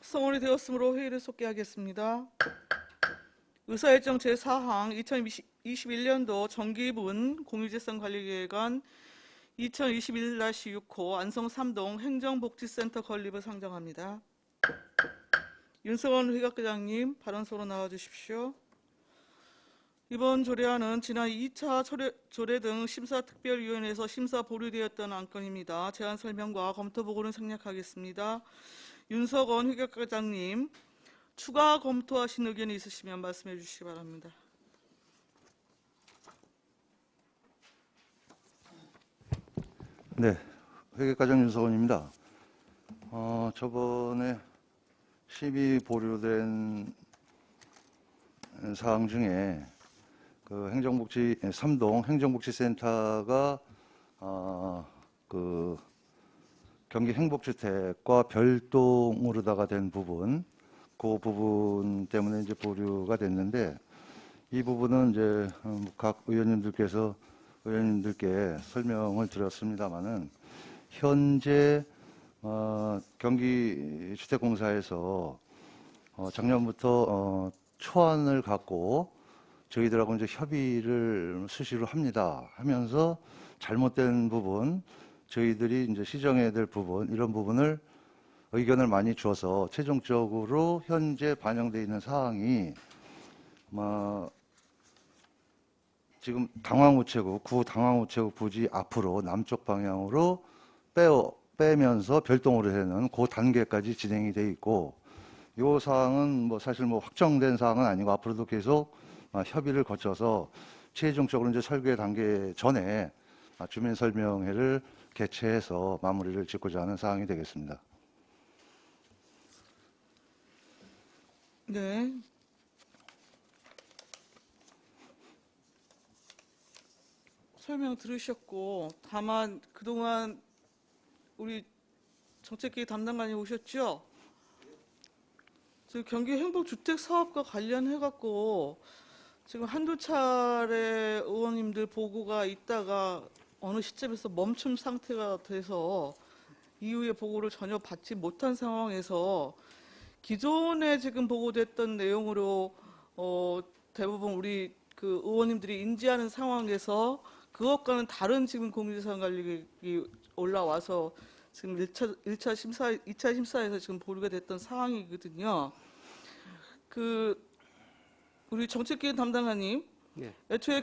성원이 되었으므로 회의를 속개하겠습니다. 의사일정 제4항 2021년도 정기분 공유재산관리계획안 2021-6호 안성 3동 행정복지센터 건립을 상정합니다. 윤석원 회계과장님 발언소로 나와주십시오. 이번 조례안은 지난 2차 조례 등 심사특별위원회에서 심사 보류되었던 안건입니다. 제안 설명과 검토 보고는 생략하겠습니다. 윤석원 회계과장님, 추가 검토하신 의견이 있으시면 말씀해 주시기 바랍니다. 네, 회계과장 윤석원입니다. 저번에 심의 보류된 사항 중에 그 행정복지 3동 행정복지센터가 그 경기 행복주택과 별동으로다가 된 부분, 그 부분 때문에 이제 보류가 됐는데, 이 부분은 이제 각 의원님들께 설명을 드렸습니다만은, 현재 경기주택공사에서 작년부터 초안을 갖고 저희들하고 이제 협의를 수시로 합니다. 하면서 잘못된 부분, 저희들이 이제 시정해야 될 부분, 이런 부분을 의견을 많이 줘서 최종적으로 현재 반영되어 있는 사항이 지금 당황우체국, 구 당황우체국 부지 앞으로 남쪽 방향으로 빼면서 별동으로 되는 그 단계까지 진행이 돼 있고, 이 사항은 사실 확정된 사항은 아니고 앞으로도 계속 협의를 거쳐서 최종적으로 이제 설계 단계 전에 주민 설명회를 개최해서 마무리를 짓고자 하는 사항이 되겠습니다. 네. 설명 들으셨고, 다만 그동안 우리 정책계획 담당관이 오셨죠? 지금 경기 행복주택 사업과 관련해갖고 지금 한두 차례 의원님들 보고가 있다가 어느 시점에서 멈춤 상태가 돼서 이후에 보고를 전혀 받지 못한 상황에서 기존에 지금 보고됐던 내용으로 대부분 우리 그 의원님들이 인지하는 상황에서 그것과는 다른 지금 공유재산 관리계획이 올라와서 지금 1차 심사, 2차 심사에서 지금 보류가 됐던 상황이거든요. 우리 정책계획 담당관님, 네. 애초에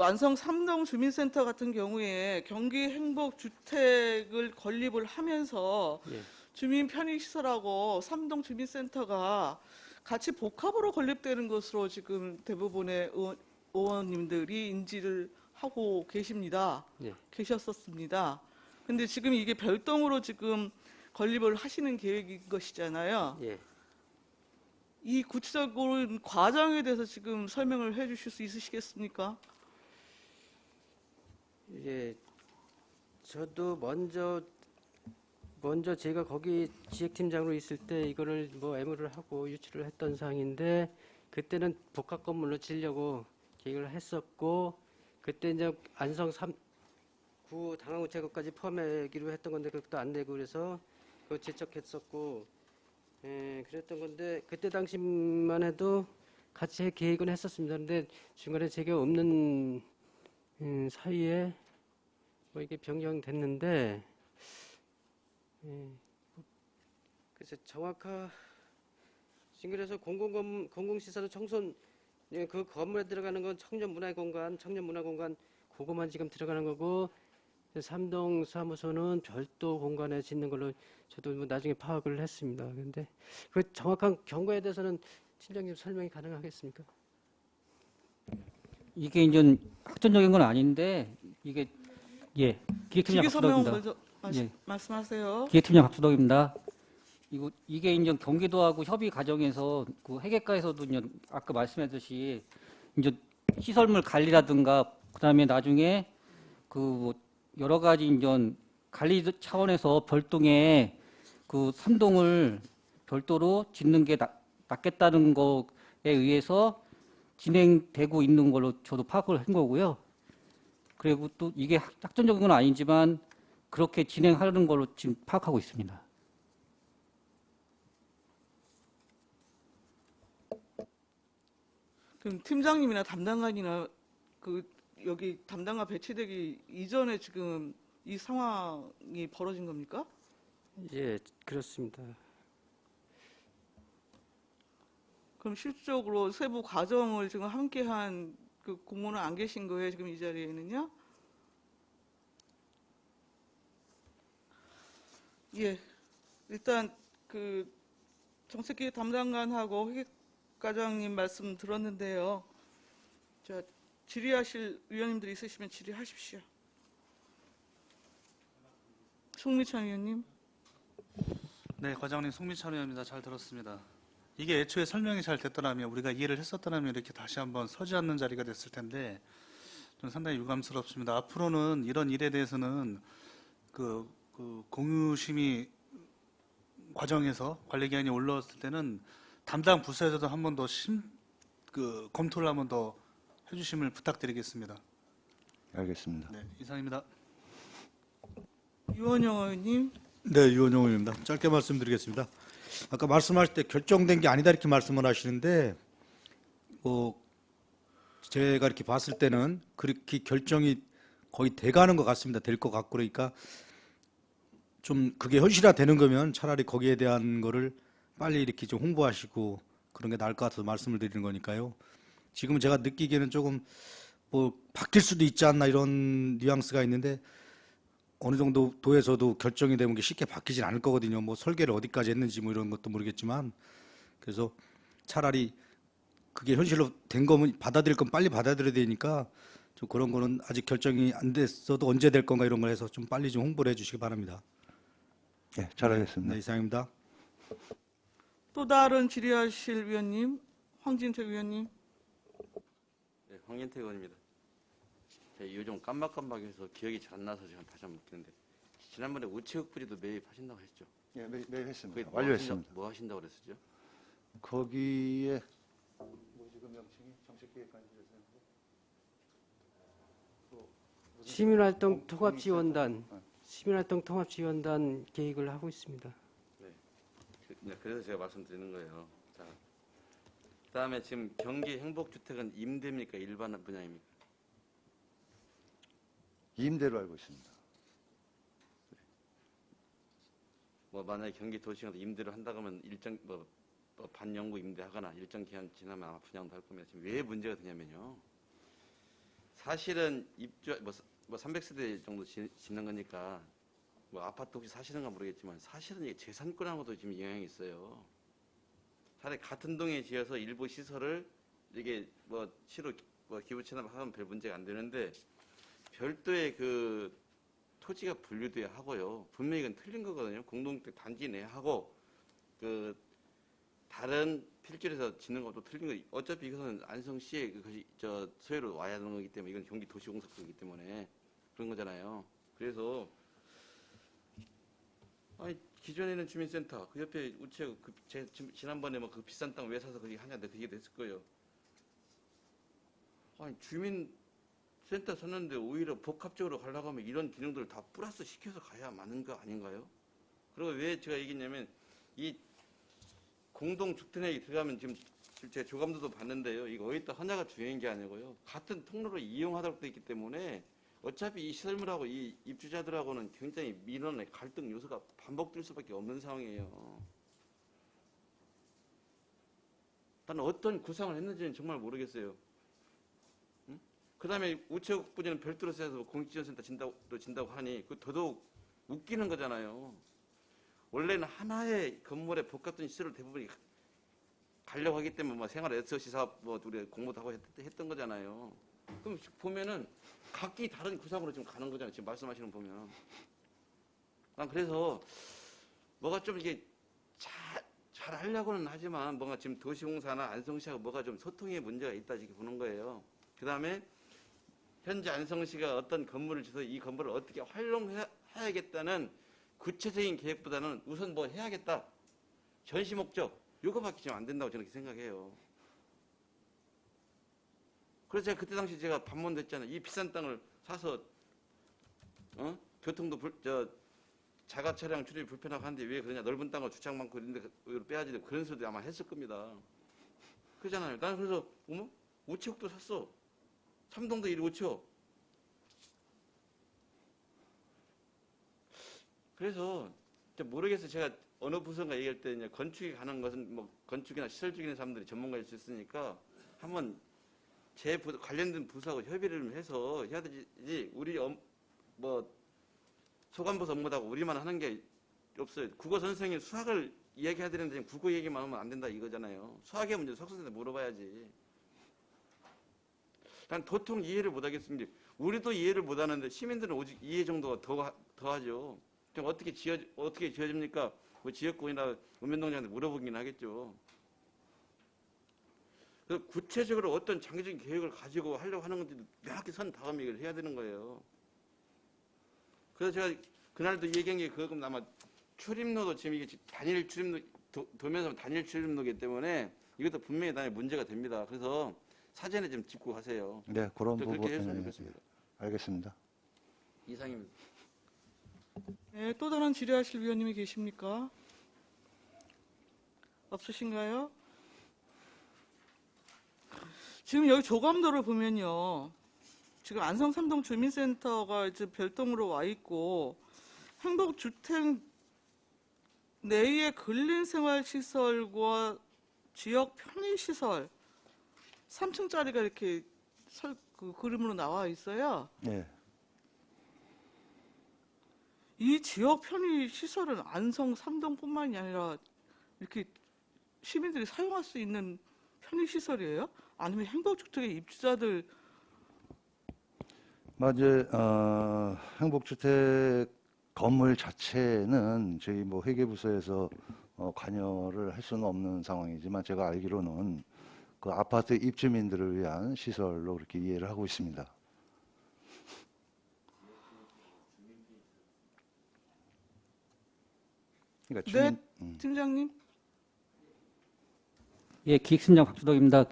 안성 3동 주민센터 같은 경우에 경기 행복주택을 건립을 하면서 예. 주민 편의시설하고 3동 주민센터가 같이 복합으로 건립되는 것으로 지금 대부분의 의원님들이 인지를 하고 예. 계셨었습니다. 근데 지금 이게 별동으로 지금 건립을 하시는 계획인 것이잖아요. 예. 이 구체적인 과정에 대해서 지금 설명을 해 주실 수 있으시겠습니까? 예. 저도 먼저 제가 거기 기획팀장으로 있을 때 이거를 애무를 하고 유치를 했던 사항인데, 그때는 복합 건물로 지려고 계획을 했었고, 그때 이제 안성 3구 당황우체국까지 포함하기로 했던 건데 그것도 안 되고 그래서 그거 제척했었고, 그랬던 건데 그때 당시만 해도 같이 계획은 했었습니다. 근데 중간에 제가 없는 사이에 이게 변경됐는데, 그래서 지금 그래서 공공시설의 청소, 그 건물에 들어가는 건 청년문화공간 그거만 지금 들어가는 거고, 3동 사무소는 별도 공간에 짓는 걸로 저도 나중에 파악을 했습니다. 그런데 그 정확한 경과에 대해서는 팀장님 설명이 가능하겠습니까? 이게 이제 확정적인 건 아닌데 이게 기획팀장 설명 박수덕입니다. 먼저 말씀하세요. 기획팀장 박수덕입니다. 이게 이제 경기도하고 협의 과정에서 그 회계과에서도 이제 아까 말씀했듯이 이제 시설물 관리라든가 그다음에 나중에 그 여러 가지 이제 관리 차원에서 별동에 그 3동을 별도로 짓는 게 낫겠다는 거에 의해서 진행되고 있는 걸로 저도 파악을 한 거고요. 그리고 또 이게 확정적인 건 아니지만 그렇게 진행하는 걸로 지금 파악하고 있습니다. 그럼 팀장님이나 담당관이나 그 여기 담당관 배치되기 이전에 지금 이 상황이 벌어진 겁니까? 예, 그렇습니다. 그럼 실질적으로 세부 과정을 지금 함께한 그 공무원은 안 계신 거예요? 지금 이 자리에는요? 예, 일단 그 정책기 담당관하고 회계과장님 말씀 들었는데요. 자, 질의하실 위원님들이 있으시면 질의하십시오. 송미찬 위원님. 네, 과장님 송민찬 의원입니다. 잘 들었습니다. 이게 애초에 설명이 잘 됐더라면 우리가 이해를 했었더라면 이렇게 다시 한번 서지 않는 자리가 됐을 텐데 좀 상당히 유감스럽습니다. 앞으로는 이런 일에 대해서는 그 공유심의 과정에서 관리기한이 올라왔을 때는 담당 부서에서도 한 번 더 검토를 한 번 더 해주심을 부탁드리겠습니다. 알겠습니다. 네, 이상입니다. 유원영 의원님. 네, 유원영 의원입니다. 짧게 말씀드리겠습니다. 아까 말씀하실 때 결정된 게 아니다 이렇게 말씀을 하시는데, 제가 이렇게 봤을 때는 그렇게 결정이 거의 돼가는 것 같습니다. 될 것 같고 그러니까 좀 그게 현실화되는 거면 차라리 거기에 대한 거를 빨리 이렇게 좀 홍보하시고 그런 게 나을 것 같아서 말씀을 드리는 거니까요. 지금 제가 느끼기에는 조금 바뀔 수도 있지 않나 이런 뉘앙스가 있는데 어느 정도 도에서도 결정이 되면 게 쉽게 바뀌진 않을 거거든요. 뭐 설계를 어디까지 했는지 뭐 이런 것도 모르겠지만 그래서 차라리 그게 현실로 된 거면 받아들일 건 빨리 받아들여야 되니까 좀 그런 거는 아직 결정이 안 됐어도 언제 될 건가 이런 걸 해서 좀 빨리 좀 홍보를 해주시기 바랍니다. 예, 잘하겠습니다. 네, 이상입니다. 또 다른 질의하실 위원님. 황진태 위원님. 네, 황현태 의원입니다. 제가 요즘 깜박깜박해서 기억이 잘 안 나서 제가 다시 한번 묻는데 지난번에 우체국 부지도 매입하신다고 하셨죠? 예, 매일 했습니다. 그게 완료했습니다. 뭐 하신다고 그랬었죠? 거기에 지금 명칭이 정책기획관실에서 시민활동 통합지원단, 시민활동 통합지원단 계획을 하고 있습니다. 네, 그래서 제가 말씀드리는 거예요. 자, 그다음에 지금 경기 행복주택은 임대입니까? 일반 분양입니까? 임대로 알고 있습니다. 뭐 만약에 경기 도시에서 임대를 한다고 하면 일정 반영구 임대하거나 일정 기간 지나면 아마 분양도 할 겁니다. 지금 왜 문제가 되냐면요. 사실은 입주 300세대 정도 짓는 거니까 뭐 아파트 혹시 사시는가 모르겠지만 사실은 이게 재산권하고도 지금 영향이 있어요. 차라리 같은 동에 지어서 일부 시설을 이게 시로 기부 체납하면 별 문제가 안 되는데 별도의 그 토지가 분류돼야 하고요. 분명히 이건 틀린 거거든요. 공동주택 단지 내 하고 그 다른 필지에서 짓는 것도 틀린 거. 어차피 이것은 안성시의 그것이 소유로 와야 하는 거기 때문에 이건 경기 도시공사이기 때문에 그런 거잖아요. 그래서 아니 기존에는 주민센터 그 옆에 우체국 지난번에 그 비싼 땅 왜 사서 거기 하냐는데 그게 됐을 거예요. 아니 주민센터 샀는데 오히려 복합적으로 가려고 하면 이런 기능들을 다 플러스 시켜서 가야 맞는 거 아닌가요? 그리고 왜 제가 얘기했냐면 이 공동주택에 들어가면 지금 제 조감도도 봤는데요. 이거 어디다 하나가 중요한 게 아니고요. 같은 통로를 이용하도록 되어 있기 때문에 어차피 이 시설물하고 이 입주자들하고는 굉장히 민원의 갈등 요소가 반복될 수밖에 없는 상황이에요. 나는 어떤 구상을 했는지는 정말 모르겠어요. 응? 그 다음에 우체국 부지는 별도로 써서 공익지원센터 진다고 하니 그 더더욱 웃기는 거잖아요. 원래는 하나의 건물에 복합된 시설을 대부분 가려고 하기 때문에 생활 SOC 사업 우리 공모도 하고 했던 거잖아요. 그럼 보면은 각기 다른 구상으로 지금 가는 거잖아요. 지금 말씀하시는 거 보면. 난 그래서 뭐가 좀 이게 잘 하려고는 하지만 뭔가 지금 도시공사나 안성시하고 뭐가 좀 소통에 문제가 있다 이렇게 보는 거예요. 그 다음에 현재 안성시가 어떤 건물을 지어서 이 건물을 어떻게 활용해야겠다는 구체적인 계획보다는 우선 뭐 해야겠다. 전시 목적 이거밖에 지금 안 된다고 저는 생각해요. 그래서 제가 그때 당시 제가 반문됐잖아요. 이 비싼 땅을 사서 교통도 자가 차량 출입이 불편하고 한데 왜 그러냐. 넓은 땅을 주차장 많고 이런데 빼야지. 그런 소리도 아마 했을 겁니다. 그러잖아요. 나는 그래서 우체국도 샀어. 삼동도 1, 5초. 그래서 모르겠어요. 제가 어느 부서인가 얘기할 때 이제 건축에 관한 것은 뭐 건축이나 시설 쪽에 있는 사람들이 전문가일 수 있으니까 한번 제 관련된 부서하고 협의를 좀 해서 해야 되지. 우리 뭐 소관부서 업무다고 우리만 하는 게 없어요. 국어 선생님 수학을 이야기해야 되는데 국어 얘기만 하면 안 된다 이거잖아요. 수학의 문제 석선생한테 물어봐야지. 난 도통 이해를 못 하겠습니다. 우리도 이해를 못 하는데 시민들은 오직 이해 정도가 더 하죠. 좀 어떻게 지어집니까? 뭐 지역구이나 읍면동장한테 물어보긴 하겠죠. 그래서 구체적으로 어떤 장기적인 계획을 가지고 하려고 하는 건지 명확히 선 다음에 이걸 해야 되는 거예요. 그래서 제가 그날도 얘기한 게 그건 아마 출입로도 지금 이게 단일 출입로 도면서 단일 출입로이기 때문에 이것도 분명히 단일 문제가 됩니다. 그래서 사전에 좀 짚고 가세요. 네, 그런 그렇게 부분. 했으면 네, 좋겠습니다. 알겠습니다. 이상입니다. 네, 또 다른 질의하실 위원님이 계십니까? 없으신가요? 지금 여기 조감도를 보면요. 지금 안성 삼동 주민센터가 이제 별동으로 와 있고 행복주택 내의 근린생활시설과 지역 편의시설 3층짜리가 이렇게 그 그림으로 나와 있어요. 네. 이 지역 편의 시설은 안성 삼동뿐만이 아니라 이렇게 시민들이 사용할 수 있는 편의 시설이에요? 아니면 행복주택의 입주자들 맞아요. 행복주택 건물 자체는 저희 뭐 회계부서에서 관여를 할 수는 없는 상황이지만 제가 알기로는 그 아파트 입주민들을 위한 시설로 그렇게 이해를 하고 있습니다. 그러니까 네, 팀장님. 예, 기획팀장 박주덕입니다.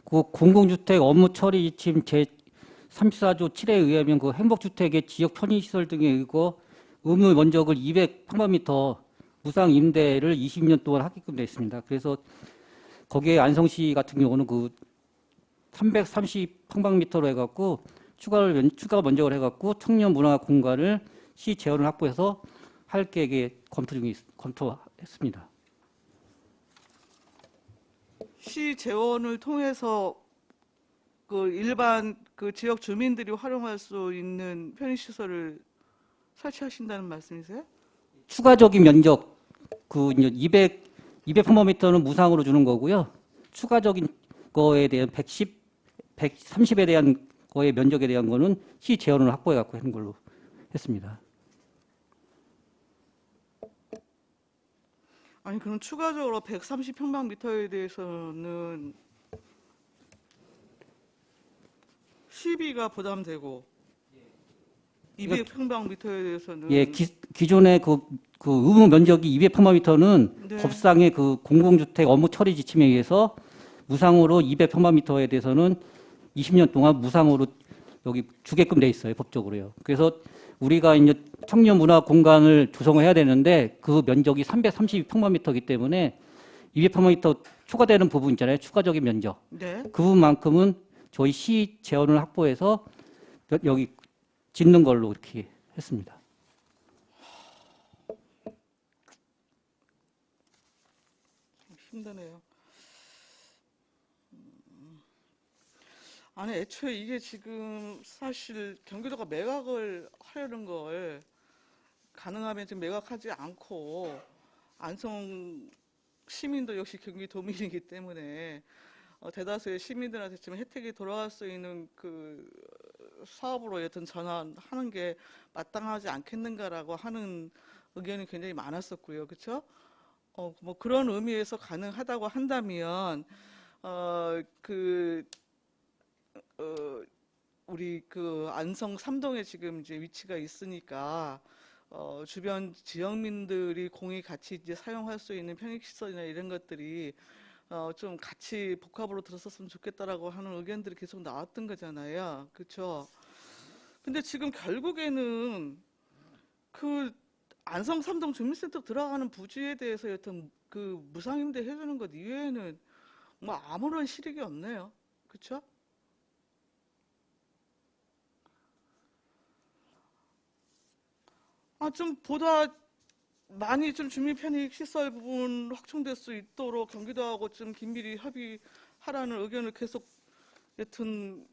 그 공공주택 업무 처리 지침 제 34조 7에 의하면 그 행복주택의 지역 편의시설 등에 의거 의무 면적을 200평방미터 무상 임대를 20년 동안 하게끔 되어 있습니다. 그래서 거기에 안성시 같은 경우는 그 330평방미터로 해갖고 추가 면적을 해갖고 청년 문화 공간을 시 재원을 확보해서 할 계획에 검토했습니다. 시 재원을 통해서 그 일반 그 지역 주민들이 활용할 수 있는 편의시설을 설치하신다는 말씀이세요? 추가적인 면적 그 이제 200평방미터는 무상으로 주는 거고요. 추가적인 거에 대한 130에 대한 거의 면적에 대한 거는 시 재원을 확보해 갖고 하는 걸로 했습니다. 아니 그럼 추가적으로 130평방미터에 대해서는 시비가 부담되고 200평방미터에 대해서는 예, 기존의 그 의무 면적이 200평방미터는 네. 법상의 그 공공주택 업무 처리 지침에 의해서 무상으로 200평방미터에 대해서는 20년 동안 무상으로 여기 주게끔 돼 있어요, 법적으로요. 그래서 우리가 이제 청년 문화 공간을 조성을 해야 되는데 그 면적이 332평방미터이기 때문에 200평방미터 초과되는 부분 있잖아요, 추가적인 면적. 네. 그 부분만큼은 저희 시 재원을 확보해서 여기 짓는 걸로 이렇게 했습니다. 힘드네요. 아니 애초에 이게 지금 사실 경기도가 매각을 하려는 걸 가능하면 지금 매각하지 않고 안성 시민도 역시 경기도민이기 때문에 대다수의 시민들한테 지금 혜택이 돌아갈 수 있는 그 사업으로 여튼 전환하는 게 마땅하지 않겠는가라고 하는 의견이 굉장히 많았었고요. 그렇죠? 뭐 그런 의미에서 가능하다고 한다면 우리 그 안성 삼동에 지금 이제 위치가 있으니까 주변 지역민들이 공이 같이 이제 사용할 수 있는 편익시설이나 이런 것들이 좀 같이 복합으로 들었었으면 좋겠다라고 하는 의견들이 계속 나왔던 거잖아요. 그렇죠? 근데 지금 결국에는 그 안성 삼동 주민센터 들어가는 부지에 대해서 여튼 그 무상임대 해주는 것 이외에는 뭐 아무런 실익이 없네요. 그렇죠? 좀 보다 많이 좀 주민 편익 시설 부분 확충될 수 있도록 경기도하고 좀 긴밀히 합의하라는 의견을 계속 여튼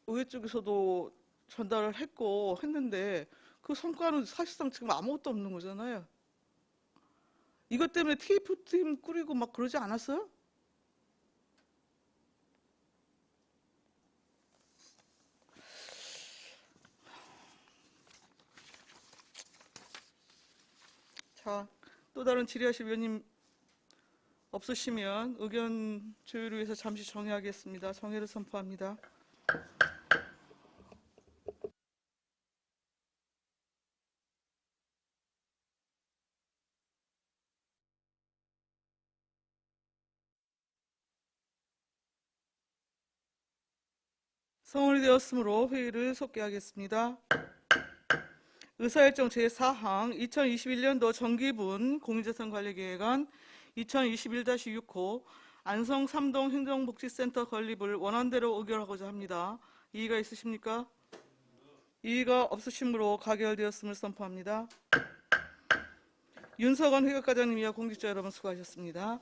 의회 쪽에서도 전달을 했는데 그 성과는 사실상 지금 아무것도 없는 거잖아요. 이것 때문에 TF팀 꾸리고 막 그러지 않았어요? 자, 또 다른 질의하실 위원님 없으시면 의견 조율을 위해서 잠시 정회하겠습니다. 정회를 선포합니다. 성원이 되었으므로 회의를 속개하겠습니다. 의사일정 제4항 2021년도 정기분 공유재산관리계획안 2021-6호 안성 3동 행정복지센터 건립을 원안대로 의결하고자 합니다. 이의가 있으십니까? 이의가 없으시므로 가결되었음을 선포합니다. 윤석원 회계과장님이와 공직자 여러분 수고하셨습니다.